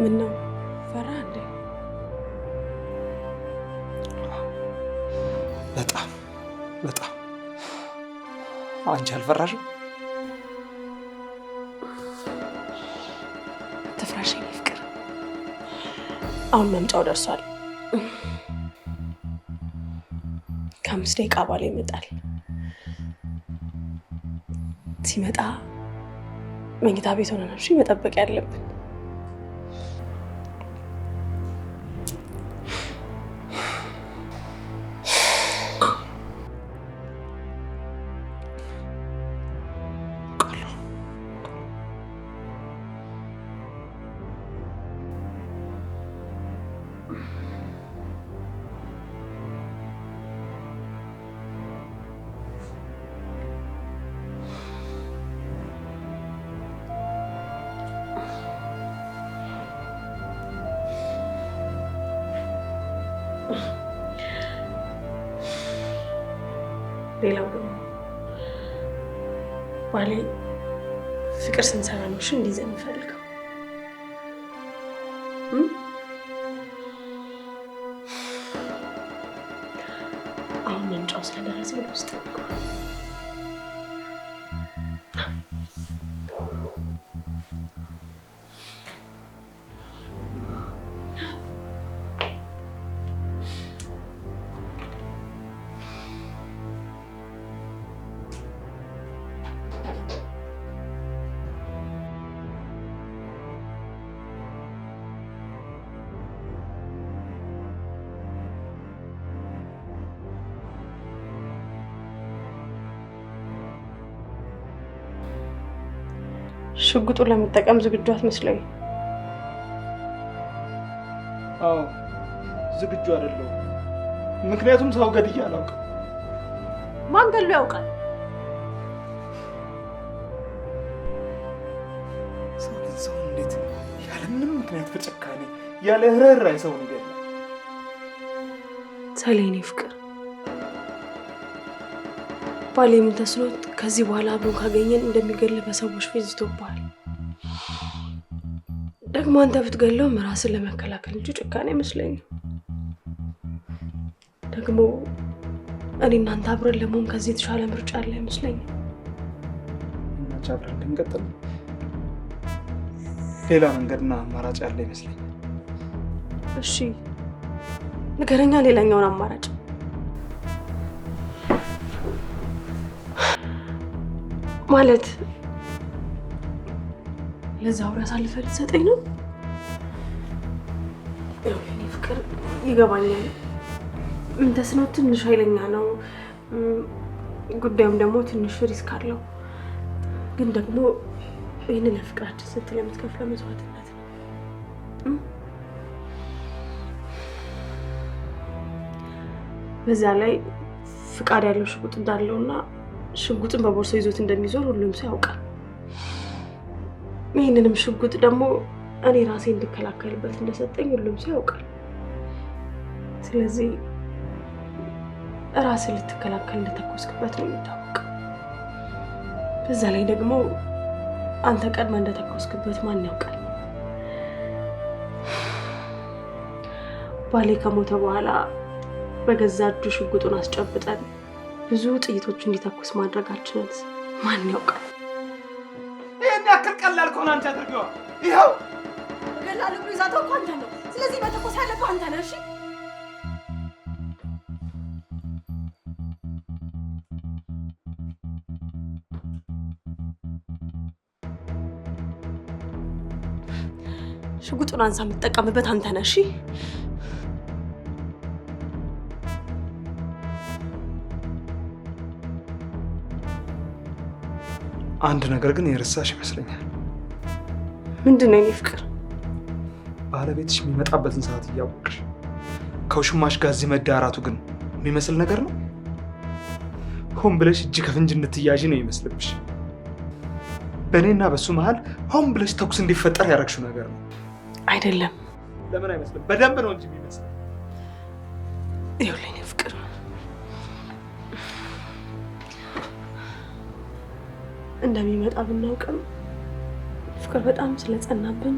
ምን ነው ፈራ እንዴ? በጣም አንቺ አልፈራሽም? ተፍራሽኝ ፍቅር። አሁን መምጫው ደርሷል። ከ5 ደቂቃ በኋላ ይመጣል። ሲመጣ መኝታ ቤት ሆነን ነው መጠበቅ ያለብን። ሌላው ደግሞ ባሌ ፍቅር ስንሰራ ነው እንዲዘን እንፈልገው። አሁን መምጫው ስለደረሰ ወደ ውስጥ ሽጉጡን ለመጠቀም ዝግጁ አትመስለኝ። አዎ ዝግጁ አይደለሁም። ምክንያቱም ሰው ገድዬ አላውቅም። ማን ገድሎ ያውቃል? ሰው እንዴት ያለምንም ምክንያት በጨካኔ ያለ ርህራሄ ሰው ይገድላል? ሰሌኔ ፍቅር ባሌ ምን ተስኖት ከዚህ በኋላ አብሮን ካገኘን እንደሚገል በሰዎች ፊት ዝቶብሃል። ደግሞ አንተ ብትገለውም ራስን ለመከላከል እንጂ ጭካኔ አይመስለኝም። ደግሞ እኔ እናንተ አብረን ለመሆን ከዚህ የተሻለ ምርጫ አለ አይመስለኝም። እናንተ አብረን እንቀጥል። ሌላ መንገድና አማራጭ ያለ ይመስለኛል። እሺ ንገረኛ፣ ሌላኛውን አማራጭ። ማለት ለዛው አሳልፈህ ልትሰጠኝ ነው? እኔ ፍቅር ይገባኛል። ምን ተስኖት ትንሽ ኃይለኛ ነው፣ ጉዳዩም ደግሞ ትንሽ ሪስክ አለው። ግን ደግሞ ይህንን ለፍቅራችን ስትል የምትከፍለው መስዋዕትነት ነው። በዛ ላይ ፍቃድ ያለው ሽጉጥ እንዳለውና ሽጉጥን በቦርሳው ይዞት እንደሚዞር ሁሉም ሰው ያውቃል። ይህንንም ሽጉጥ ደግሞ እኔ ራሴ እንድከላከልበት እንደሰጠኝ ሁሉም ሰው ያውቃል። ስለዚህ ራስን ልትከላከል እንደተኮስክበት ነው የሚታወቀው። በዛ ላይ ደግሞ አንተ ቀድመህ እንደተኮስክበት ማን ያውቃል? ባሌ ከሞተ በኋላ በገዛ እጁ ሽጉጡን አስጨብጠን ብዙ ጥይቶች እንዲተኩስ ማድረጋችንን ማን ያውቃል? ይሄን ያክል ቀላል ከሆነ አንተ አድርገው። ይኸው ገላሉ ይዛተው እኮ አንተ ነው። ስለዚህ መተኮስ ያለብህ አንተ ነህ። እሺ ሽጉጡን አንሳ፣ የምትጠቀምበት አንተ ነህ። እሺ አንድ ነገር ግን የረሳሽ ይመስለኛል። ምንድን ነው የኔ ፍቅር? ባለቤትሽ የሚመጣበትን ሰዓት እያወቅሽ ከውሽማሽ ጋር እዚህ መዳራቱ ግን የሚመስል ነገር ነው? ሆን ብለሽ እጅ ከፍንጅ እንድትያዢ ነው ይመስልብሽ? በእኔና በሱ መሀል ሆን ብለሽ ተኩስ እንዲፈጠር ያደረግሽው ነገር ነው አይደለም? ለምን አይመስልም? በደንብ ነው እንጂ የሚመስል። ይኸውልህ የኔ ፍቅር፣ እንደሚመጣ ብናውቅም ፍቅር በጣም ስለጸናብን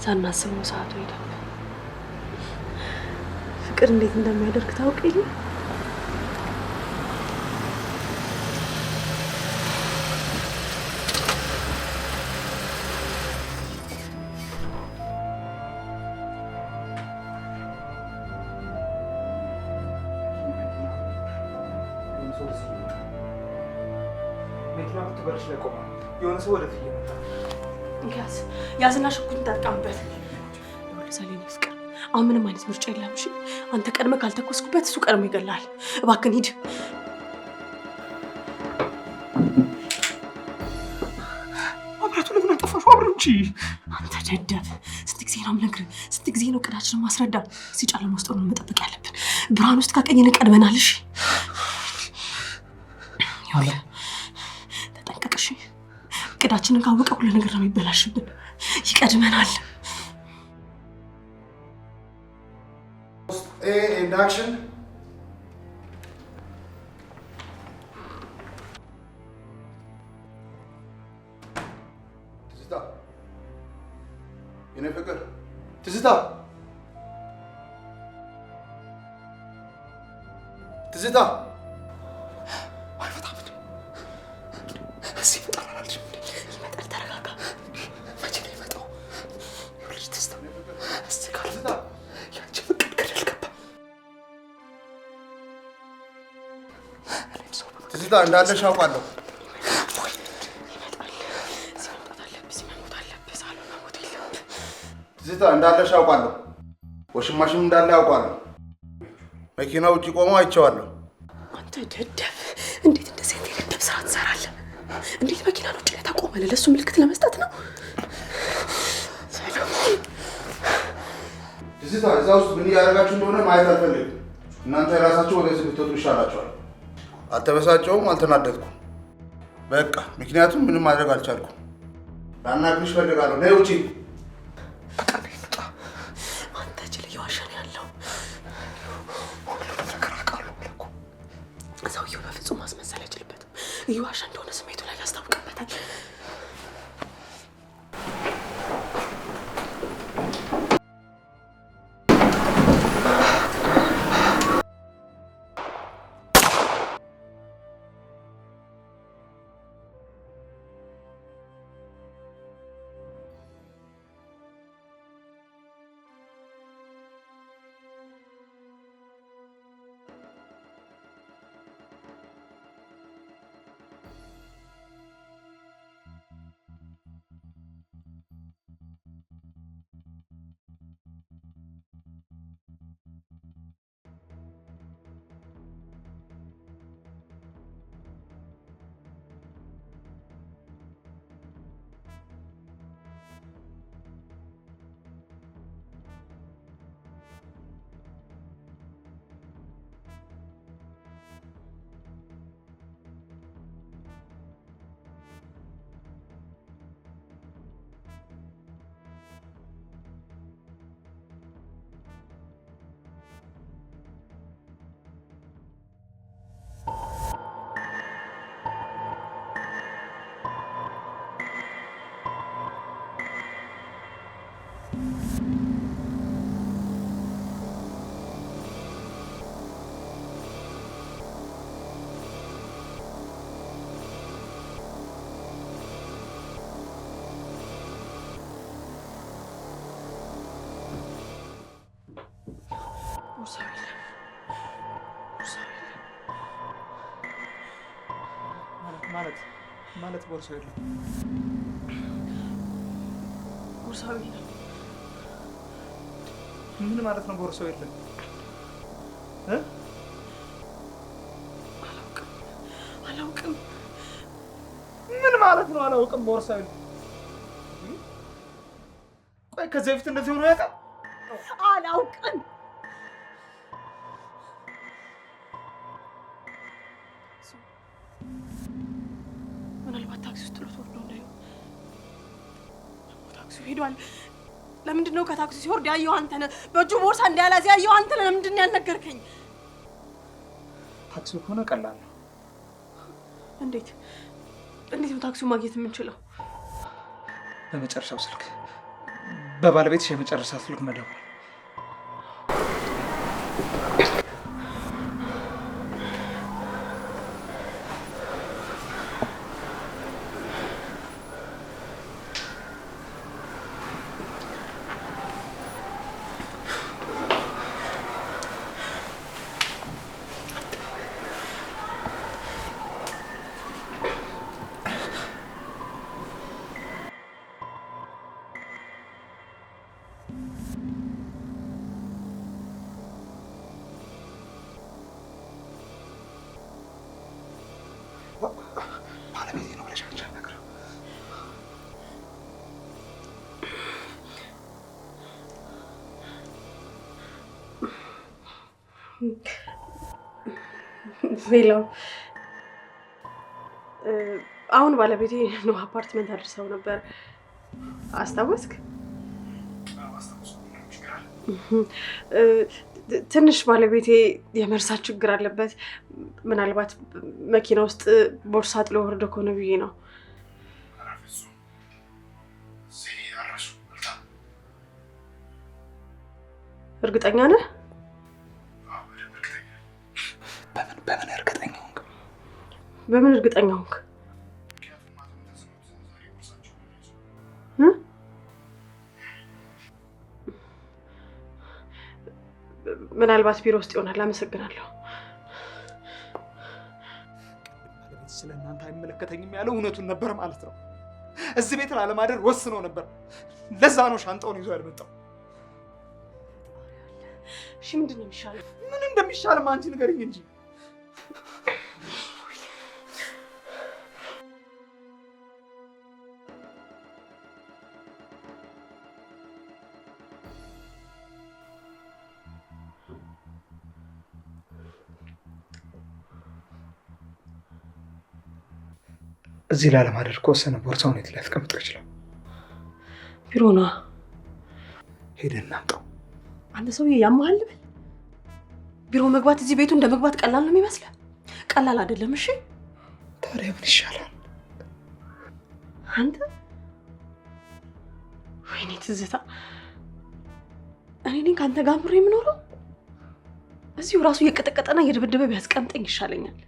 ሳናስበው ሰዓቱ ሄደ። ፍቅር እንዴት እንደሚያደርግ ታውቅ የለ? የሆነ ሰው ወደ ፍዬ መጣ። ያዝና ሽጉጥ ተጠቀምበት። ሰሌኔ ፍቅር አሁን ምንም አይነት ምርጫ የለም። እሺ አንተ ቀድመህ ካልተኮስኩበት እሱ ቀድሞ ይገላል። እባክህን ሂድ። አብራቱ ለምን አጠፋሹ? አብረን እንጂ። አንተ ደደብ፣ ስንት ጊዜ ነው የምነግርህ? ስንት ጊዜ ነው እቅዳችንን ማስረዳ? ሲጨለማ ውስጥ ነው መጠበቅ ያለብን። ብርሃን ውስጥ ካቀኘን ቀድመናል። እሺ ተጠንቀቅ። እሺ እቅዳችንን ካወቀ ሁሉ ነገር ነው የሚበላሽብን። ይቀድመናል። ኤንድ አክሽን። ትዝታ፣ የኔ ፍቅር ትዝታ፣ ትዝታ ትዝታ እንዳለሽ አውቃለሁ። ትዝታ እንዳለሽ አውቃለሁ። ወሽማሽም እንዳለ አውቃለሁ። መኪና ውጭ ቆሞ አይቼዋለሁ። አንተ ደደብ፣ እንዴት እንደዚህ አይነት የደደብ ስራ ትሰራለህ? እንዴት መኪና ውጭ ላይ ታቆማለህ? ለእሱ ምልክት ለመስጠት ነው። ትዝታ እዛ ውስጥ ምን እያደረጋችሁ እንደሆነ ማየት አልፈልግም። እናንተ የራሳችሁ ወደዚህ ብትወጡ ይሻላችኋል። አልተበሳጨውም፣ አልተናደድኩም። በቃ ምክንያቱም ምንም ማድረግ አልቻልኩም። ላናግርሽ እፈልጋለሁ። ነይ ውጪ። አንተ ጅል እየዋሸ ነው ያለው። ሰውየው በፍጹም ማስመሰል አይችልበትም። እየዋሸ እንደሆነ ስሜቱ ላይ ያስታውቅበታል። ማለት ቦርሳው የለም። ቦርሳው የለም? ምን ማለት ነው? ቦርሳው የለም? አላውቅም። ምን ማለት ነው? አላውቅም። ቦርሳው የለም? ቆይ ከዚህ በፊት እንደዚህ ሆኖ ያውቃል? አላውቅም። ምናልባት ታክሲ ውስጥ ጥሎት ወርዶ እንዳይሆን። ታክሲው ሄዷል። ለምንድን ነው ከታክሲ ሲወርድ ያየው አንተ ነህ? በእጁ ቦርሳ እንዳያዝ ያየው አንተ ነህ። ለምንድን ነው ያልነገርከኝ? ታክሲው ከሆነ ቀላል ነው። እንዴት ነው ታክሲው ማግኘት የምንችለው? በመጨረሻው ስልክ በባለቤትሽ የመጨረሻ ስልክ መደወል። ባለቤቴ ነው ብለሽ አንቺ አልነግረው። ሄሎ፣ አሁን ባለቤቴ ነው አፓርትመንት አድርሰው ነበር። አስታወስክ? ትንሽ ባለቤቴ የመርሳት ችግር አለበት። ምናልባት መኪና ውስጥ ቦርሳ ጥሎ ወርዶ ከሆነ ብዬ ነው። እርግጠኛ ነህ? በምን እርግጠኛ ሆንክ? በምን እርግጠኛ ሆንክ? ምናልባት ቢሮ ውስጥ ይሆናል። አመሰግናለሁ። ስለ እናንተ አይመለከተኝም ያለው እውነቱን ነበር ማለት ነው። እዚህ ቤት ላለማደር ወስኖ ነበር። ለዛ ነው ሻንጣውን ይዞ ያልመጣው። እሺ ምንድን ነው የሚሻለው? ምን እንደሚሻልም አንቺ ንገሪኝ እንጂ። እዚህ ላለማደር ከወሰነ ቦርሳውን የት ሊያስቀምጠው ይችላል? ቢሮ ነዋ። ሄደን እናምጣው። አንተ ሰውዬ ያመሃል ልበል። ቢሮ መግባት እዚህ ቤቱ እንደ መግባት ቀላል ነው የሚመስለው? ቀላል አይደለም። እሺ ታዲያ ምን ይሻላል? አንተ ወይኔ ትዝታ፣ እኔ ነኝ ከአንተ ጋር አብሬ የምኖረው? እዚሁ ራሱ እየቀጠቀጠና እየደበደበ ቢያስቀምጠኝ ይሻለኛል።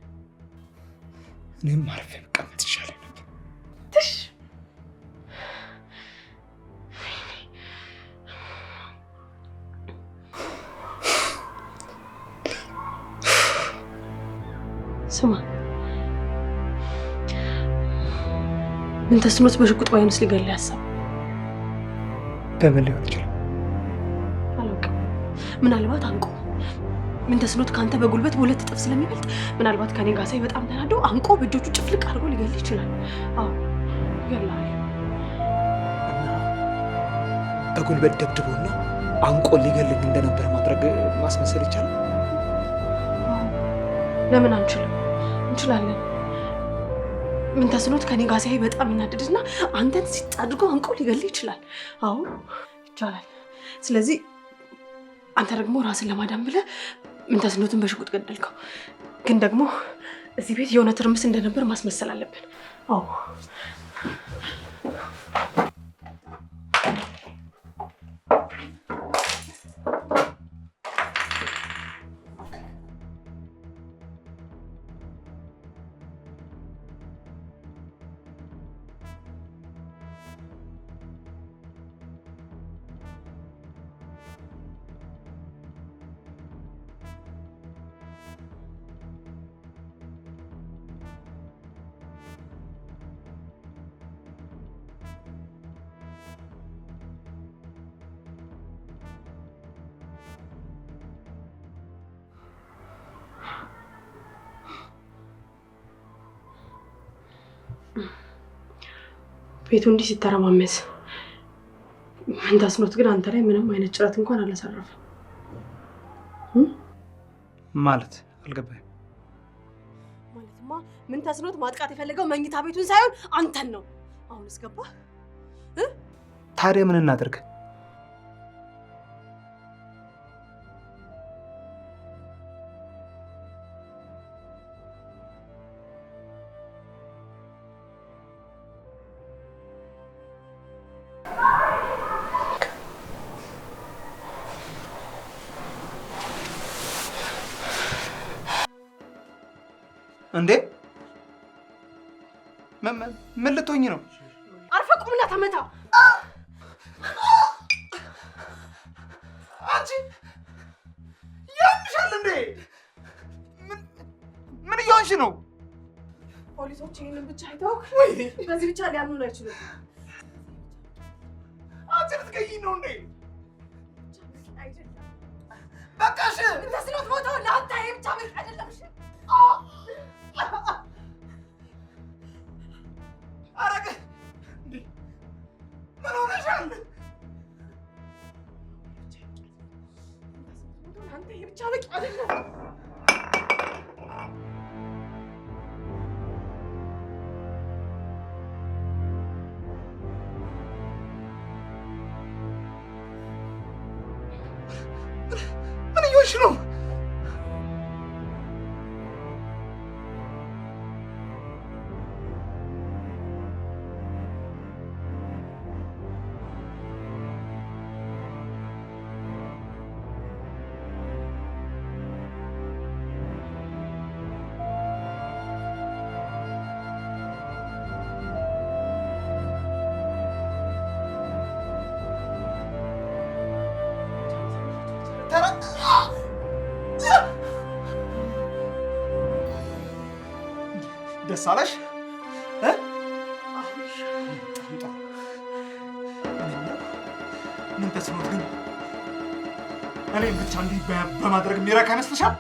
እኔም አርፌ መቀመጥ ይሻለኝ ነበር። ትሽ ስማ፣ ምን ተስኖት በሽጉጥ ባይነስ ሊገል ያሰብ? በምን ሊሆን ይችላል? አላውቅም። ምናልባት አንቆ ምን ተስኖት ከአንተ በጉልበት በሁለት እጥፍ ስለሚበልጥ ምናልባት ከኔ ጋር ሳይ በጣም ተናዶ አንቆ በእጆቹ ጭፍልቅ አድርጎ ሊገል ይችላል። አዎ ይገላል። በጉልበት ደብድቦና አንቆ ሊገልኝ እንደነበር ማድረግ ማስመሰል ይቻላል? ለምን አንችልም? እንችላለን። ምን ተስኖት ከኔ ጋር ሳይ በጣም ይናደድና አንተን ሲጥ አድርጎ አንቆ ሊገል ይችላል። አዎ ይቻላል። ስለዚህ አንተ ደግሞ ራስን ለማዳን ብለህ ምን ተስኖትን በሽጉጥ ገደልከው። ግን ደግሞ እዚህ ቤት የሆነ ትርምስ እንደነበር ማስመሰል አለብን። አዎ ቤቱ እንዲህ ሲተረማመስ ምን ተስኖት ግን አንተ ላይ ምንም አይነት ጭረት እንኳን አላሰረፈም ማለት አልገባኝም። ማለትማ ምን ተስኖት ማጥቃት የፈለገው መኝታ ቤቱን ሳይሆን አንተን ነው። አሁን እስገባ። ታዲያ ምን እናደርግ? እንዴ ምን ልትሆኝ ነው? አርፈህ ቁምና ተመታ። አንቺ ያምሻል እንዴ? ምን እየሆንሽ ነው? ፖሊሶች ይህንን ብቻ አይተው በዚህ ብቻ ሊያምኑን አይችሉም። አንቺ ልትገይኝ ነው እንዴ? በቃሽ። ተስኖት ቦታው ለአንተ ይሄ ብቻ በቂ አይደለም። እሺ አረገ እንዴ? ምን ሆነሻል? ለአንተ ይሄ ብቻ በቂ አይደለም። ምን እየሆንሽ ነው? ደስ አለሽ? ምን ተስኖት ግን እኔም ብቻ እንዲህ በማድረግ የሚረካ ይመስልሻል?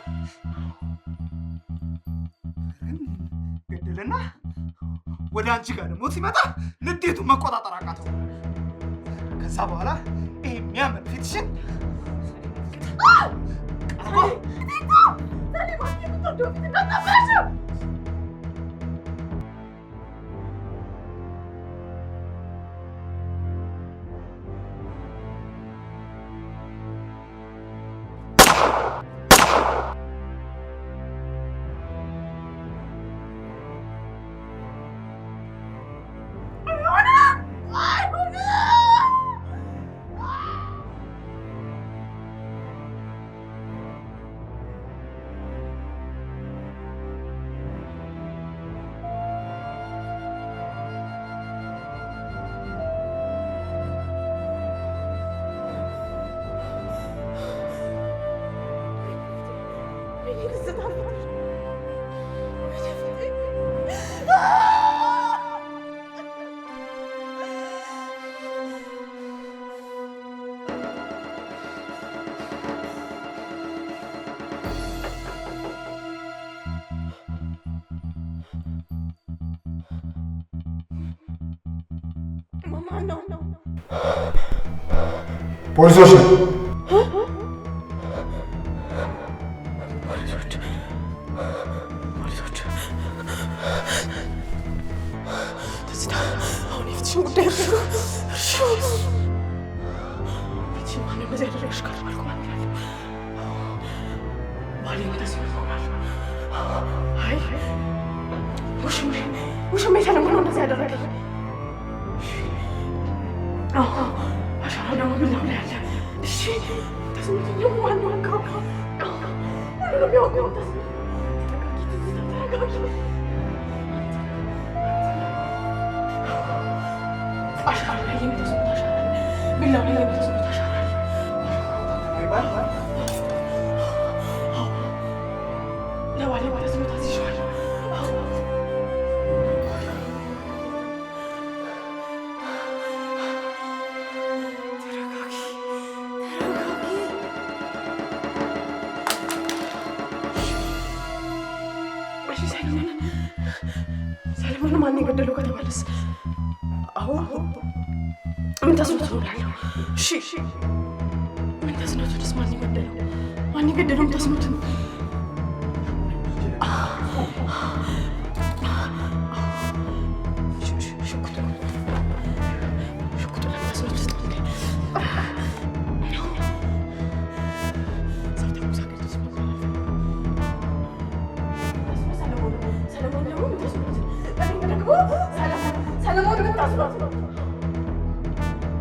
ገደልና ወደ አንቺ ጋር ደግሞ ሲመጣ ንዴቱን መቆጣጠር አቃተው። ከዛ በኋላ ይሄ የሚያምር ፊትሽን ፖሊሶች አሁን የፊትሽን ጉዳይ እርሹ ፊትሽን ማነው እንደዚህ ያደረገሽ? ካልባልኩ ማለት ያለ ባሌ እንደዚህ ይሆናል። አይ ውሽሜ ሰለሞን ነው እንደዚህ ያደረገ። አሻራ ደግሞ ቢላው ላይ አለ። እሺ ተስኖት ደግሞ ማነው አንካው? ሁሉንም ያውቀው ተስኖት ተረጋጊ። አሻራ ላይ የሚተስኖት አሻራ ቢላው ላይ የሚተስኖት አሻራ ለባሌ ተስኖት አዝዤዋለሁ። ሰለሞን ማን የገደለው ከተባለስ? አዎ ምን ተስኖት ነው እላለሁ። እሺ ምን ተስኖትስ ማን የገደለው? ማን የገደለው ተስኖት? ሽጉጥ ለተስኖት ስጥ እንዴ ሰለሞን ደግሞ ምን ተስኖት? ሰለሞን ምን ተስኖት?